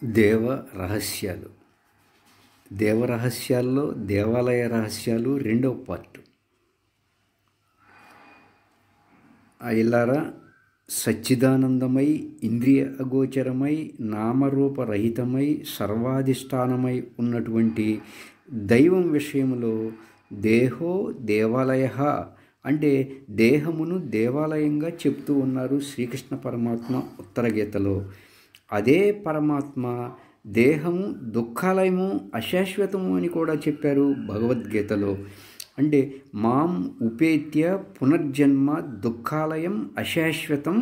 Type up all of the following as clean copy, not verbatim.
దేవ రహస్యాలు. దేవ రహస్యాల్లో దేవాలయ రహస్యాలు రెండవ పార్ట్. ఇల్లారా, సచ్చిదానందమై, ఇంద్రియ అగోచరమై, నామరూపరహితమై, సర్వాధిష్టానమై ఉన్నటువంటి దైవం విషయంలో దేహో దేవాలయ అంటే దేహమును దేవాలయంగా చెప్తూ ఉన్నారు శ్రీకృష్ణ పరమాత్మ ఉత్తర గీతలో. అదే పరమాత్మ దేహము దుఃఖాలయము, అశాశ్వతము అని కూడా చెప్పారు భగవద్గీతలో. అంటే మాం ఉపేత్య పునర్జన్మ దుఃఖాలయం అశాశ్వతం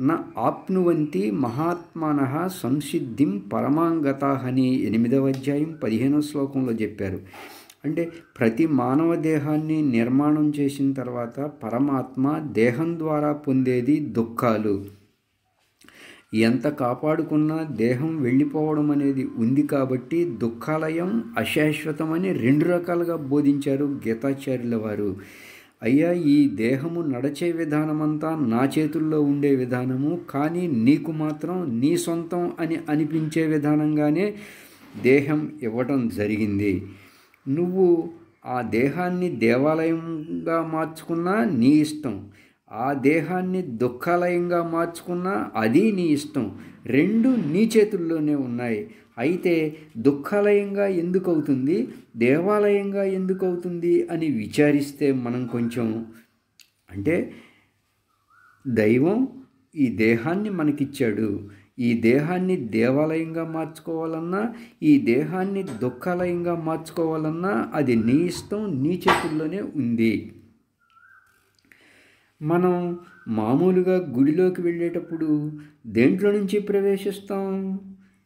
న ఆప్నువంతి మహాత్మానః సంసిద్ధిం పరమాంగతాః అని 8వ అధ్యాయం 15వ శ్లోకంలో చెప్పారు. అంటే ప్రతి మానవ దేహాన్ని నిర్మాణం చేసిన తర్వాత పరమాత్మ దేహం ద్వారా పొందేది దుఃఖాలు. ఎంత కాపాడుకున్నా దేహం వెళ్ళిపోవడం అనేది ఉంది కాబట్టి దుఃఖాలయం అశాశ్వతం అని 2 రకాలుగా బోధించారు గీతాచార్యుల వారు. అయ్యా, ఈ దేహము నడిచే విధానమంతా నా చేతుల్లో ఉండే విధానము, కానీ నీకు మాత్రం నీ సొంతం అని అనిపించే విధానంగానే దేహం ఇవ్వటం జరిగింది. నువ్వు ఆ దేహాన్ని దేవాలయంగా మార్చుకున్నా నీ ఇష్టం, ఆ దేహాన్ని దుఃఖాలయంగా మార్చుకున్నా అది నీ ఇష్టం. 2 నీ చేతుల్లోనే ఉన్నాయి. అయితే దుఃఖాలయంగా ఎందుకు అవుతుంది, దేవాలయంగా ఎందుకు అవుతుంది అని విచారిస్తే మనం కొంచెం, అంటే దైవం ఈ దేహాన్ని మనకిచ్చాడు. ఈ దేహాన్ని దేవాలయంగా మార్చుకోవాలన్నా, ఈ దేహాన్ని దుఃఖాలయంగా మార్చుకోవాలన్నా అది నీ ఇష్టం, నీ చేతుల్లోనే ఉంది. మనం మామూలుగా గుడిలోకి వెళ్ళేటప్పుడు దేంట్లో నుంచి ప్రవేశిస్తాం?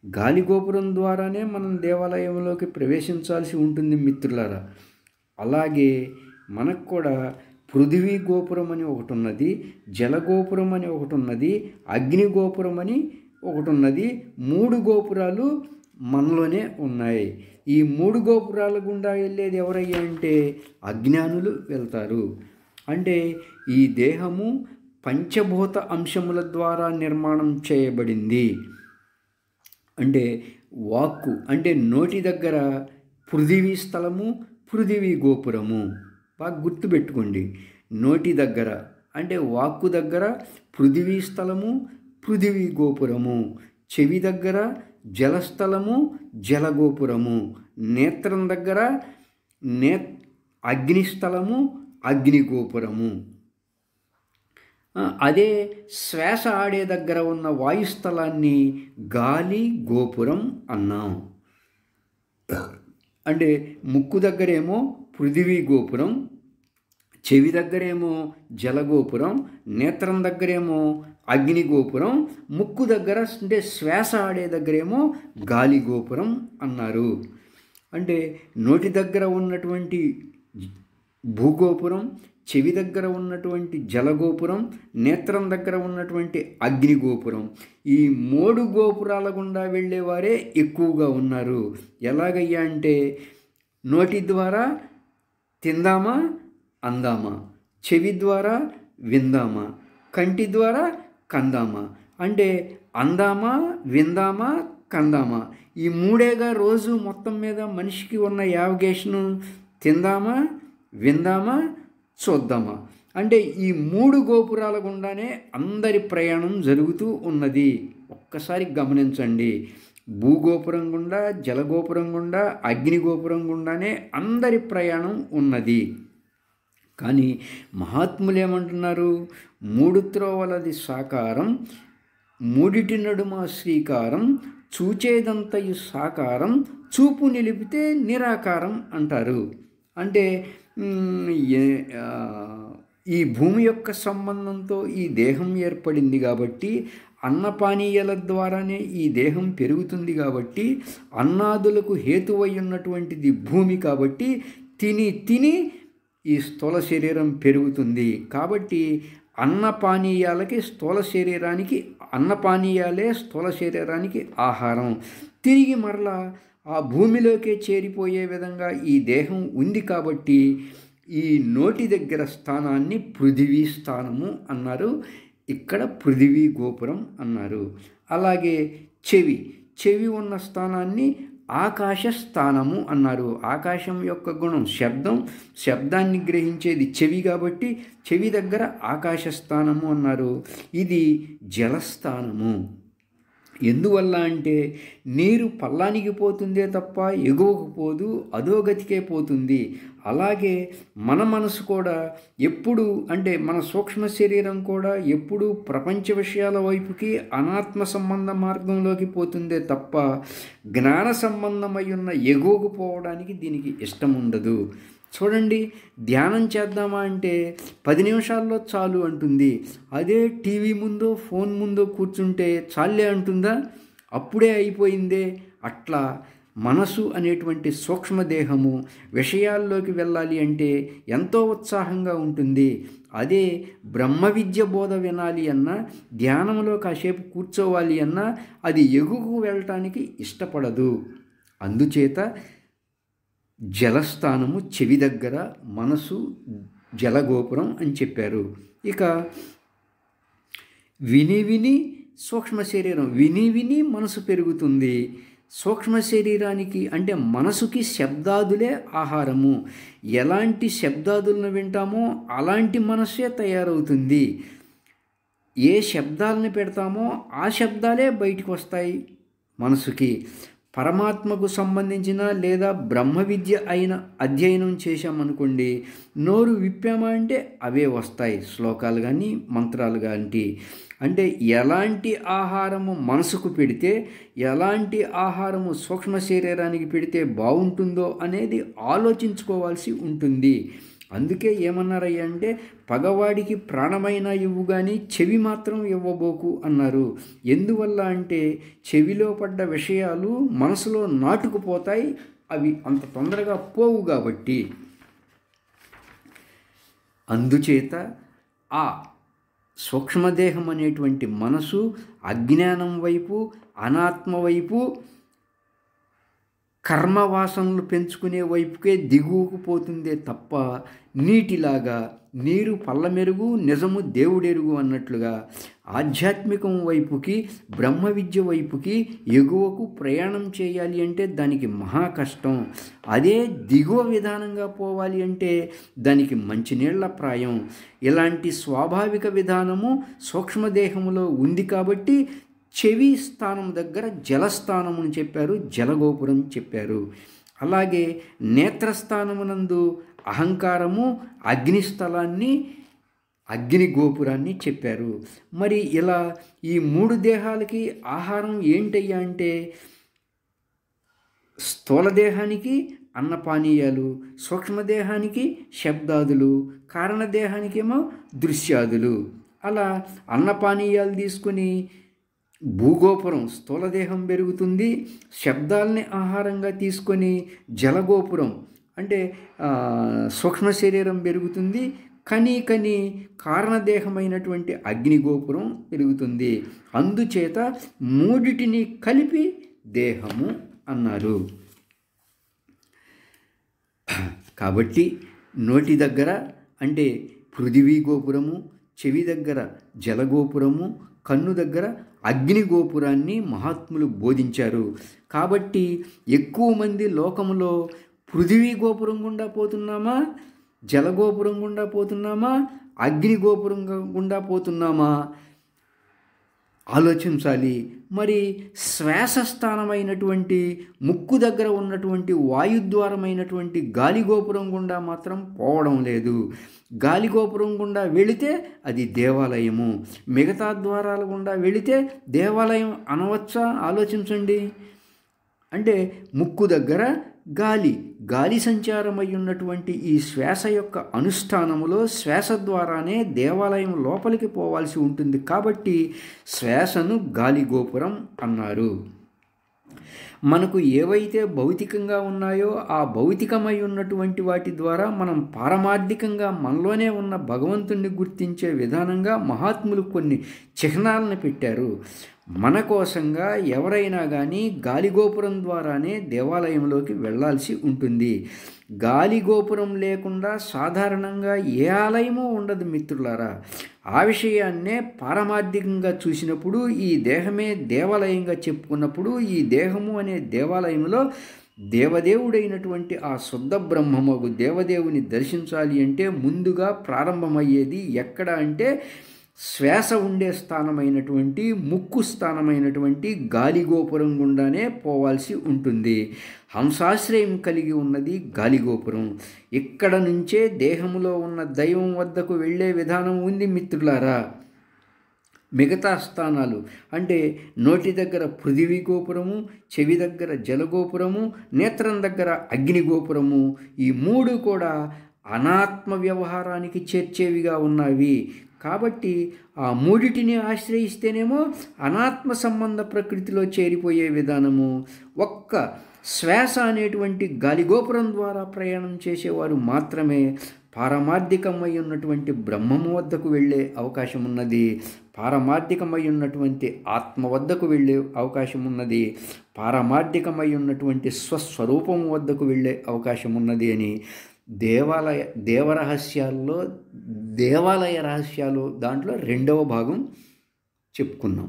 గాలి గోపురం ద్వారానే మనం దేవాలయంలోకి ప్రవేశించాల్సి ఉంటుంది మిత్రులారా. అలాగే మనకు కూడా పృథివీ గోపురం అని ఒకటి ఉన్నది, జలగోపురం అని ఒకటి ఉన్నది, అగ్ని గోపురం అని ఒకటి ఉన్నది. 3 గోపురాలు మనలోనే ఉన్నాయి. ఈ 3 గోపురాల గుండా వెళ్ళేది ఎవరయ్యా అంటే అజ్ఞానులు వెళ్తారు. అంటే ఈ దేహము పంచభూత అంశముల ద్వారా నిర్మాణం చేయబడింది. అంటే వాక్కు అంటే నోటి దగ్గర పృథివీ స్థలము, పృథివీ గోపురము. బాగా గుర్తుపెట్టుకోండి. నోటి దగ్గర అంటే వాక్కు దగ్గర పృథివీ స్థలము, పృథివీ గోపురము. చెవి దగ్గర జలస్థలము, జలగోపురము. నేత్రం దగ్గర అగ్నిస్థలము, అగ్నిగోపురము. అదే శ్వాస ఆడే దగ్గర ఉన్న వాయుస్థలాన్ని గాలి గోపురం అన్నాం. అంటే ముక్కు దగ్గరేమో పృథివీ గోపురం, చెవి దగ్గరేమో జలగోపురం, నేత్రం దగ్గరేమో అగ్నిగోపురం, ముక్కు దగ్గర అంటే శ్వాస ఆడే దగ్గరేమో గాలి గోపురం అన్నారు. అంటే నోటి దగ్గర ఉన్నటువంటి భూగోపురం, చెవి దగ్గర ఉన్నటువంటి జలగోపురం, నేత్రం దగ్గర ఉన్నటువంటి అగ్నిగోపురం. ఈ 3 గోపురాల గుండా వెళ్ళేవారే ఎక్కువగా ఉన్నారు. ఎలాగయ్యా అంటే నోటి ద్వారా తిందామా అందామా, చెవి ద్వారా విందామా, కంటి ద్వారా కందామా. అంటే అందామా, విందామా, కందామా, ఈ 3ఏగా రోజు మొత్తం మీద మనిషికి ఉన్న యావగేషను. తిందామా, విందామా, చూద్దామా. అంటే ఈ 3 గోపురాల గుండానే అందరి ప్రయాణం జరుగుతూ ఉన్నది. ఒక్కసారి గమనించండి. భూగోపురం గుండా, జలగోపురం గుండా, అగ్నిగోపురం గుండానే అందరి ప్రయాణం ఉన్నది. కానీ మహాత్ములు ఏమంటున్నారు? 3 త్రోవలది సాకారం, 3 నడుమ శ్రీకారం, చూచేదంతయు సాకారం, చూపు నిలిపితే నిరాకారం అంటారు. అంటే ఈ భూమి యొక్క సంబంధంతో ఈ దేహం ఏర్పడింది కాబట్టి, అన్నపానీయాల ద్వారానే ఈ దేహం పెరుగుతుంది కాబట్టి, అన్నాదులకు హేతువై ఉన్నటువంటిది భూమి కాబట్టి తిని తిని ఈ స్థూల శరీరం పెరుగుతుంది. కాబట్టి అన్నపానీయాలకి స్థూల శరీరానికి, అన్నపానీయాలే స్థూల శరీరానికి ఆహారం. తిరిగి మరలా ఆ భూమిలోకే చేరిపోయే విధంగా ఈ దేహం ఉంది కాబట్టి ఈ నోటి దగ్గర స్థానాన్ని పృథివీ స్థానము అన్నారు. ఇక్కడ పృథివీ గోపురం అన్నారు. అలాగే చెవి చెవి ఉన్న స్థానాన్ని ఆకాశ స్థానము అన్నారు. ఆకాశం యొక్క గుణం శబ్దం, శబ్దాన్ని గ్రహించేది చెవి కాబట్టి చెవి దగ్గర ఆకాశ స్థానము అన్నారు. ఇది జలస్థానము. ఎందువల్ల అంటే నీరు పల్లానికి పోతుందే తప్ప ఎగువకు పోదు, అధోగతికే పోతుంది. అలాగే మన మనసు కూడా ఎప్పుడు అంటే మన సూక్ష్మ శరీరం కూడా ఎప్పుడు ప్రపంచ విషయాల వైపుకి అనాత్మ సంబంధ మార్గంలోకి పోతుందే తప్ప జ్ఞాన సంబంధమై ఉన్న ఎగువకు పోవడానికి దీనికి ఇష్టం ఉండదు. చూడండి, ధ్యానం చేద్దామా అంటే 10 నిమిషాల్లో చాలు అంటుంది. అదే టీవీ ముందో ఫోన్ ముందో కూర్చుంటే చాలే అంటుందా? అప్పుడే అయిపోయిందే. అట్లా మనసు అనేటువంటి సూక్ష్మదేహము విషయాల్లోకి వెళ్ళాలి అంటే ఎంతో ఉత్సాహంగా ఉంటుంది. అదే బ్రహ్మ విద్య బోధ వినాలి అన్నా, ధ్యానంలో కాసేపు కూర్చోవాలి అన్నా అది ఎగువకు వెళ్ళటానికి ఇష్టపడదు. అందుచేత జలస్థానము చెవి దగ్గర, మనసు జలగోపురం అని చెప్పారు. ఇక విని విని సూక్ష్మ శరీరం, విని విని మనసు పెరుగుతుంది. సూక్ష్మ శరీరానికి అంటే మనసుకి శబ్దాదులే ఆహారము. ఎలాంటి శబ్దాదులను వింటామో అలాంటి మనస్సే తయారవుతుంది. ఏ శబ్దాలను పెడతామో ఆ శబ్దాలే బయటకు వస్తాయి మనసుకి. పరమాత్మకు సంబంధించిన లేదా బ్రహ్మ విద్య అయిన అధ్యయనం చేశామనుకోండి, నోరు విప్పామా అంటే అవే వస్తాయి, శ్లోకాలు కానీ మంత్రాలు కానీ. అంటే ఎలాంటి ఆహారము మనసుకు పెడితే, ఎలాంటి ఆహారము సూక్ష్మ శరీరానికి పెడితే బాగుంటుందో అనేది ఆలోచించుకోవాల్సి ఉంటుంది. అందుకే ఏమన్నారయ్యా అంటే, పగవాడికి ప్రాణమైనా ఇవ్వు కానీ చెవి మాత్రం ఇవ్వబోకు అన్నారు. ఎందువల్ల అంటే చెవిలో పడ్డ విషయాలు మనసులో నాటుకుపోతాయి, అవి అంత తొందరగా పోవు కాబట్టి. అందుచేత ఆ సూక్ష్మదేహం అనేటువంటి మనసు అజ్ఞానం వైపు, అనాత్మ వైపు, కర్మవాసనలు పెంచుకునే వైపుకే దిగువకు పోతుందే తప్ప నీటిలాగా నీరు పల్లమెరుగు, నిజము దేవుడెరుగు అన్నట్లుగా ఆధ్యాత్మికం వైపుకి, బ్రహ్మ విద్య వైపుకి ఎగువకు ప్రయాణం చేయాలి అంటే దానికి మహా కష్టం. అదే దిగువ విధానంగా పోవాలి అంటే దానికి మంచినీళ్ల ప్రాయం. ఇలాంటి స్వాభావిక విధానము సూక్ష్మదేహంలో ఉంది కాబట్టి చెవి స్థానం దగ్గర జలస్థానముని చెప్పారు, జలగోపురం చెప్పారు. అలాగే నేత్రస్థానమునందు అహంకారము, అగ్నిస్థలాన్ని, అగ్నిగోపురాన్ని చెప్పారు. మరి ఇలా ఈ 3 దేహాలకి ఆహారం ఏంటయ్యా అంటే స్థూలదేహానికి అన్నపానీయాలు, సూక్ష్మదేహానికి శబ్దాదులు, కారణదేహానికేమో దృశ్యాదులు. అలా అన్నపానీయాలు తీసుకుని భూగోపురం స్థూలదేహం పెరుగుతుంది. శబ్దాలని ఆహారంగా తీసుకొని జలగోపురం అంటే సూక్ష్మ శరీరం పెరుగుతుంది. కని కారణదేహమైనటువంటి అగ్నిగోపురం పెరుగుతుంది. అందుచేత మూడిటిని కలిపి దేహము అన్నారు. కాబట్టి నోటి దగ్గర అంటే పృథివీ గోపురము, చెవి దగ్గర జలగోపురము, కన్ను దగ్గర అగ్నిగోపురాన్ని మహాత్ములు బోధించారు. కాబట్టి ఎక్కువ మంది లోకములో పృథివీ గోపురం గుండా పోతున్నామా, జలగోపురం గుండా పోతున్నామా, అగ్నిగోపురం గుండా పోతున్నామా ఆలోచించాలి. మరి శ్వాస స్థానమైనటువంటి ముక్కు దగ్గర ఉన్నటువంటి వాయుద్వారమైనటువంటి గాలిగోపురం గుండా మాత్రం పోవడం లేదు. గాలిగోపురం గుండా వెళితే అది దేవాలయము, మిగతా ద్వారాల గుండా వెళితే దేవాలయం అనవచ్చా? ఆలోచించండి. అంటే ముక్కు దగ్గర గాలి సంచారమై ఉన్నటువంటి ఈ శ్వాస యొక్క అనుష్ఠానములో శ్వాస ద్వారానే దేవాలయం లోపలికి పోవాల్సి ఉంటుంది. కాబట్టి శ్వాసను గాలి గోపురం అన్నారు. మనకు ఏవైతే భౌతికంగా ఉన్నాయో ఆ భౌతికమై ఉన్నటువంటి వాటి ద్వారా మనం పారమార్థికంగా మనలోనే ఉన్న భగవంతుణ్ణి గుర్తించే విధానంగా మహాత్ములు కొన్ని చిహ్నాలను పెట్టారు. మన కోసంగా ఎవరైనా కానీ గాలిగోపురం ద్వారానే దేవాలయంలోకి వెళ్ళాల్సి ఉంటుంది. గాలిగోపురం లేకుండా సాధారణంగా ఏ ఆలయమూ ఉండదు మిత్రులారా. ఆ విషయాన్నే పారమార్థికంగా చూసినప్పుడు ఈ దేహమే దేవాలయంగా చెప్పుకున్నప్పుడు ఈ దేహము అనే దేవాలయంలో దేవదేవుడైనటువంటి ఆ శుద్ధ బ్రహ్మమగు దేవదేవుని దర్శించాలి అంటే ముందుగా ప్రారంభమయ్యేది ఎక్కడ అంటే శ్వాస ఉండే స్థానమైనటువంటి ముక్కు స్థానమైనటువంటి గాలిగోపురం గుండానే పోవాల్సి ఉంటుంది. హంసాశ్రయం కలిగి ఉన్నది గాలిగోపురం. ఇక్కడ నుంచే దేహములో ఉన్న దైవం వద్దకు వెళ్ళే విధానం ఉంది మిత్రులారా. మిగతా స్థానాలు అంటే నోటి దగ్గర పృథివీ గోపురము, చెవి దగ్గర జలగోపురము, నేత్రం దగ్గర అగ్నిగోపురము, ఈ మూడు కూడా అనాత్మ వ్యవహారానికి చేర్చేవిగా ఉన్నవి. కాబట్టి ఆ మూడిటిని ఆశ్రయిస్తేనేమో అనాత్మ సంబంధ ప్రకృతిలో చేరిపోయే విధానము. ఒక్క శ్వాస అనేటువంటి గాలిగోపురం ద్వారా ప్రయాణం చేసేవారు మాత్రమే పారమార్థికమై ఉన్నటువంటి బ్రహ్మము వద్దకు వెళ్ళే అవకాశం ఉన్నది. పారమార్థికమై ఉన్నటువంటి ఆత్మ వద్దకు వెళ్ళే అవకాశం ఉన్నది. పారమార్థికమై ఉన్నటువంటి స్వస్వరూపం వద్దకు వెళ్ళే అవకాశం ఉన్నది అని దేవాలయ రహస్యాలు దాంట్లో 2వ భాగం చెప్పుకున్నాం.